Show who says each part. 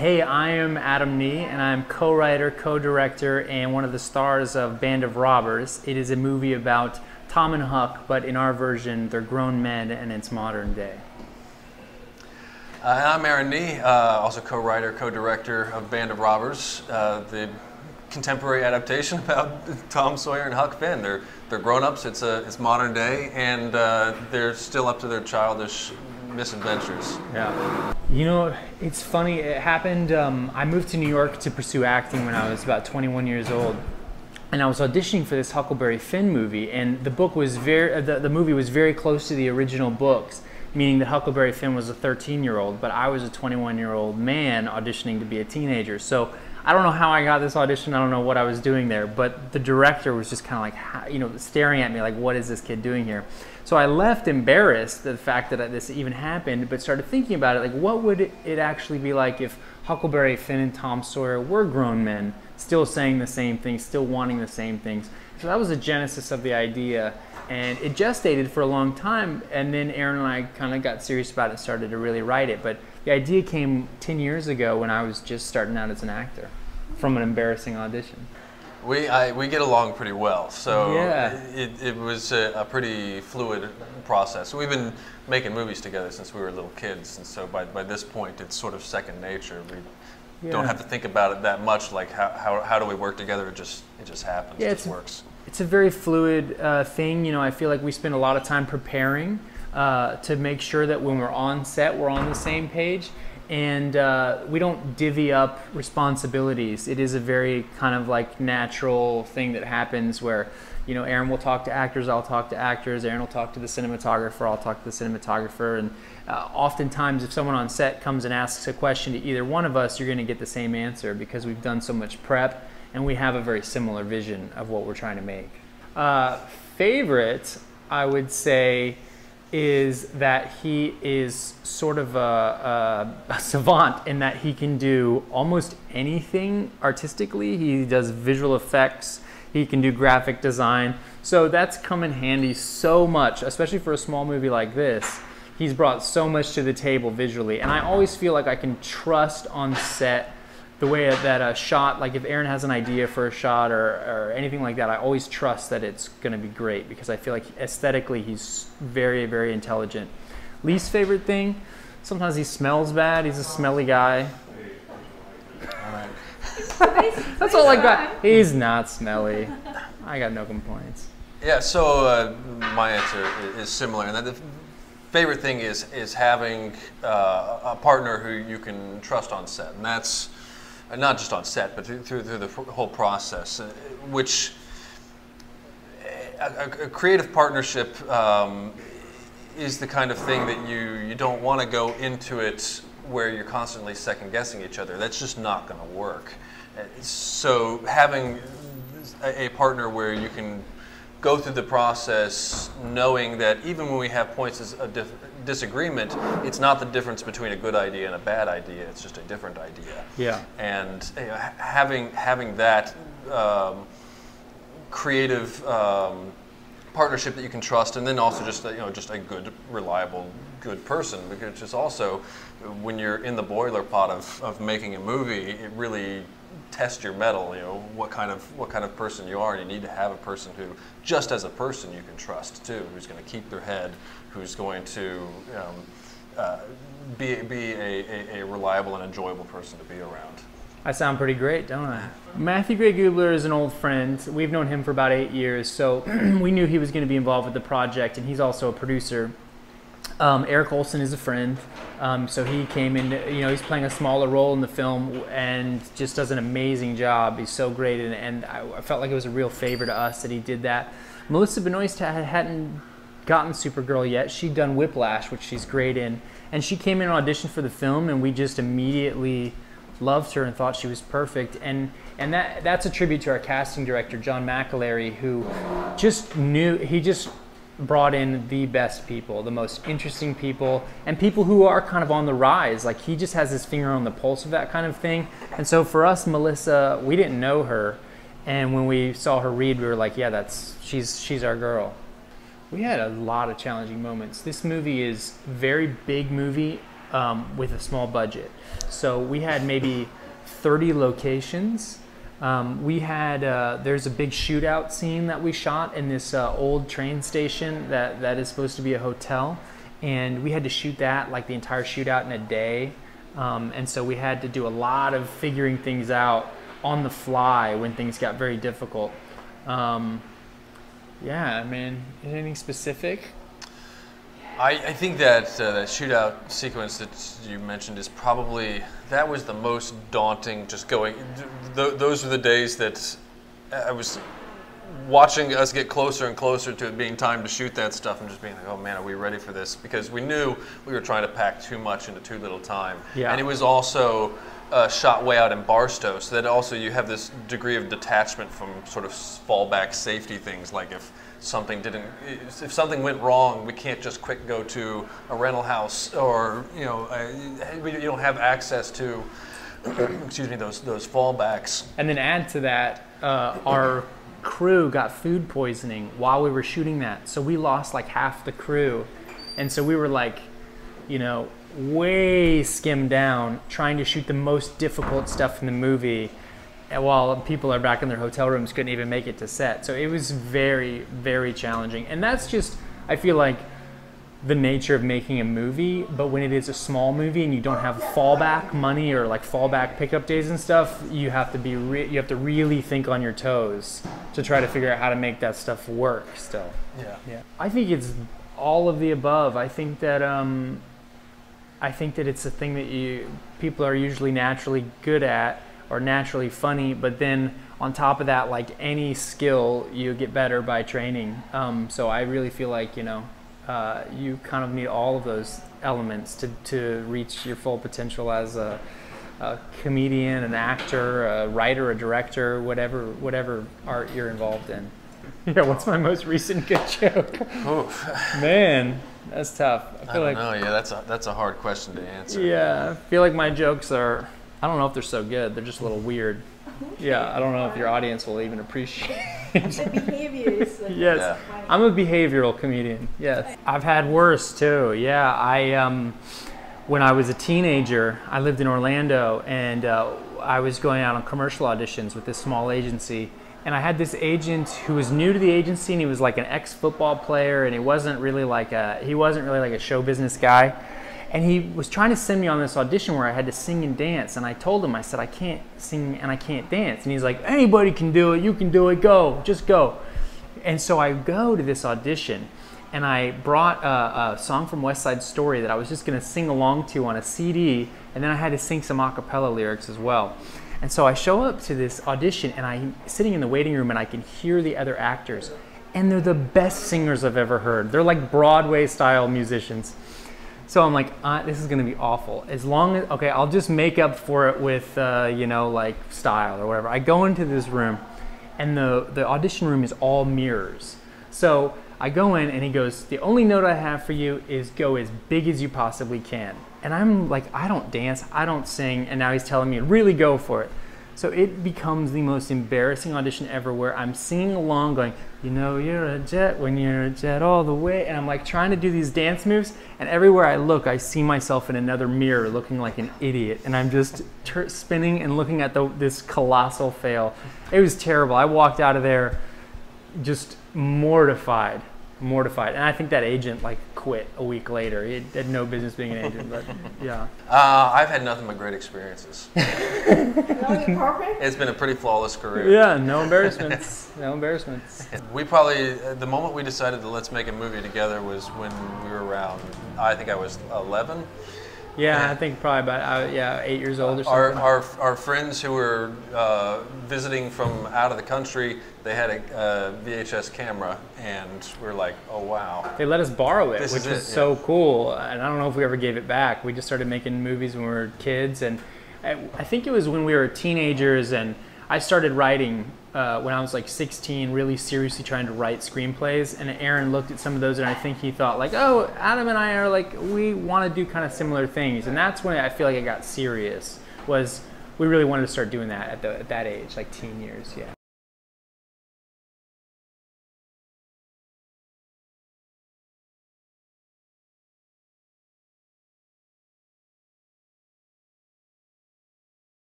Speaker 1: Hey, I am Adam Nee, and I'm co-writer, co-director, and one of the stars of Band of Robbers. It is a movie about Tom and Huck, but in our version, they're grown men and it's modern day.
Speaker 2: I'm Aaron Nee, also co-writer, co-director of Band of Robbers, the contemporary adaptation about Tom Sawyer and Huck Finn. They're grown-ups, it's modern day, and they're still up to their childish misadventures.
Speaker 1: Yeah. You know, it's funny, it happened, I moved to New York to pursue acting when I was about 21 years old. And I was auditioning for this Huckleberry Finn movie, and the book was the movie was very close to the original books, meaning that Huckleberry Finn was a 13-year-old, but I was a 21-year-old man auditioning to be a teenager. So I don't know how I got this audition, I don't know what I was doing there, but the director was just kind of like, you know, staring at me like, what is this kid doing here? So I left embarrassed at the fact that this even happened, but started thinking about it, like what would it actually be like if Huckleberry Finn and Tom Sawyer were grown men, still saying the same things, still wanting the same things. So that was the genesis of the idea, and it gestated for a long time, and then Aaron and I kind of got serious about it and started to really write it. But the idea came 10 years ago when I was just starting out as an actor from an embarrassing audition.
Speaker 2: We get along pretty well, so
Speaker 1: yeah.
Speaker 2: it was a pretty fluid process. We've been making movies together since we were little kids, and so by this point it's sort of second nature. We don't have to think about it that much, like how do we work together, it just happens, it just works.
Speaker 1: It's a very fluid thing. You know, I feel like we spend a lot of time preparing to make sure that when we're on set, we're on the same page. And we don't divvy up responsibilities. It is a very kind of like natural thing that happens where, you know, Aaron will talk to actors, I'll talk to actors, Aaron will talk to the cinematographer, I'll talk to the cinematographer. And oftentimes if someone on set comes and asks a question to either one of us, you're gonna get the same answer because we've done so much prep and we have a very similar vision of what we're trying to make. Favorite, I would say, is that he is sort of a savant in that he can do almost anything artistically. He does visual effects, he can do graphic design. So that's come in handy so much, especially for a small movie like this. He's brought so much to the table visually. And I always feel like I can trust on set the way that a shot, like if Aaron has an idea for a shot or anything like that, I always trust that it's going to be great because I feel like aesthetically he's very, very intelligent. Least favorite thing, sometimes he smells bad. He's a smelly guy.
Speaker 2: All right.
Speaker 1: That's all I got. He's not smelly. I got no complaints.
Speaker 2: Yeah, so my answer is similar. And the favorite thing is having a partner who you can trust on set. And that's not just on set, but through the whole process, which a creative partnership is the kind of thing that you don't want to go into it where you're constantly second guessing each other. That's just not going to work. So having a partner where you can go through the process knowing that even when we have points of disagreement, it's not the difference between a good idea and a bad idea, it's just a different idea.
Speaker 1: Yeah.
Speaker 2: And you know, having that creative partnership that you can trust, and then also just just a good, reliable, good person, because it's also when you're in the boiler pot of making a movie, it really test your mettle, you know, what kind of person you are. And you need to have a person who, just as a person, you can trust too, who's going to keep their head, who's going to be a reliable and enjoyable person to be around.
Speaker 1: I sound pretty great, don't I? Matthew Gray Gubler is an old friend. We've known him for about 8 years, so we knew he was going to be involved with the project, and he's also a producer. Eric Olson is a friend, so he came in, you know, he's playing a smaller role in the film and just does an amazing job. He's so great, and I felt like it was a real favor to us that he did that. Melissa Benoist hadn't gotten Supergirl yet. She'd done Whiplash, which she's great in, and she came in and auditioned for the film, and we just immediately loved her and thought she was perfect. And that's a tribute to our casting director, John McAlery, who just knew, he just brought in the best people, the most interesting people, and people who are kind of on the rise. Like, he just has his finger on the pulse of that kind of thing. And so for us, Melissa, we didn't know her, and when we saw her read, we were like, yeah, she's our girl. We had a lot of challenging moments. This movie is a very big movie with a small budget. So we had maybe 30 locations. There's a big shootout scene that we shot in this old train station that is supposed to be a hotel. And we had to shoot that, like the entire shootout, in a day. And so we had to do a lot of figuring things out on the fly when things got very difficult. Yeah, I mean, anything specific?
Speaker 2: I think that that shootout sequence that you mentioned is probably, that was the most daunting, just going, those were the days that I was watching us get closer and closer to it being time to shoot that stuff and just being like, oh man, are we ready for this? Because we knew we were trying to pack too much into too little time.
Speaker 1: Yeah.
Speaker 2: And it was also shot way out in Barstow, so that also you have this degree of detachment from sort of fallback safety things, like if something went wrong, we can't just quick go to a rental house, or you don't have access to excuse me, those fallbacks.
Speaker 1: And then add to that, our crew got food poisoning while we were shooting that, so we lost like half the crew, and so we were like, way skimmed down trying to shoot the most difficult stuff in the movie, and while people are back in their hotel rooms, couldn't even make it to set. So it was very, very challenging. And that's just, I feel like, the nature of making a movie. But when it is a small movie and you don't have fallback money or like fallback pickup days and stuff, you have to you have to really think on your toes to try to figure out how to make that stuff work still. Yeah. I think it's all of the above. I think that it's a thing that people are usually naturally good at, or naturally funny, but then on top of that, like any skill, you get better by training. So I really feel like, you kind of need all of those elements to reach your full potential as a comedian, an actor, a writer, a director, whatever art you're involved in. Yeah, what's my most recent good joke?
Speaker 2: Oof.
Speaker 1: Man, that's tough.
Speaker 2: I don't know. Yeah, that's a hard question to answer.
Speaker 1: Yeah, I feel like my jokes are, I don't know if they're so good. They're just a little weird. Yeah, I don't know if your audience will even appreciate
Speaker 3: The behavior is like,
Speaker 1: yes,
Speaker 3: funny.
Speaker 1: I'm a behavioral comedian. Yes, I've had worse too. Yeah, when I was a teenager, I lived in Orlando, and I was going out on commercial auditions with this small agency. And I had this agent who was new to the agency, and he was like an ex-football player, and he wasn't really like a show business guy. And he was trying to send me on this audition where I had to sing and dance. And I told him, I said, I can't sing and I can't dance. And he's like, anybody can do it. You can do it. Go. Just go. And so I go to this audition, and I brought a song from West Side Story that I was just going to sing along to on a CD. And then I had to sing some a cappella lyrics as well. And so I show up to this audition, and I'm sitting in the waiting room, and I can hear the other actors. And they're the best singers I've ever heard. They're like Broadway-style musicians. So I'm like, this is going to be awful. As long as, okay, I'll just make up for it with, like style or whatever. I go into this room, and the audition room is all mirrors. So I go in, and he goes, the only note I have for you is go as big as you possibly can. And I'm like, I don't dance, I don't sing, and now he's telling me to really go for it. So it becomes the most embarrassing audition ever, where I'm singing along going, you're a jet when you're a jet all the way. And I'm like trying to do these dance moves, and everywhere I look, I see myself in another mirror looking like an idiot. And I'm just spinning and looking at this colossal fail. It was terrible. I walked out of there just mortified. And I think that agent quit a week later. He had no business being an agent, but yeah.
Speaker 2: I've had nothing but great experiences. It's been a pretty flawless career.
Speaker 1: Yeah, no embarrassments. No embarrassments.
Speaker 2: We probably, the moment we decided to let's make a movie together was when we were around, I think I was 11.
Speaker 1: Yeah, I think probably about 8 years old or something.
Speaker 2: Our friends who were visiting from out of the country, they had a VHS camera, and we were like, oh wow.
Speaker 1: They let us borrow it, which was so cool. And I don't know if we ever gave it back. We just started making movies when we were kids, and I think it was when we were teenagers, and I started writing when I was 16, really seriously trying to write screenplays. And Aaron looked at some of those, and I think he thought oh, Adam and I are we want to do kind of similar things. And that's when I feel like it got serious, was we really wanted to start doing that at that age, teen years, yeah.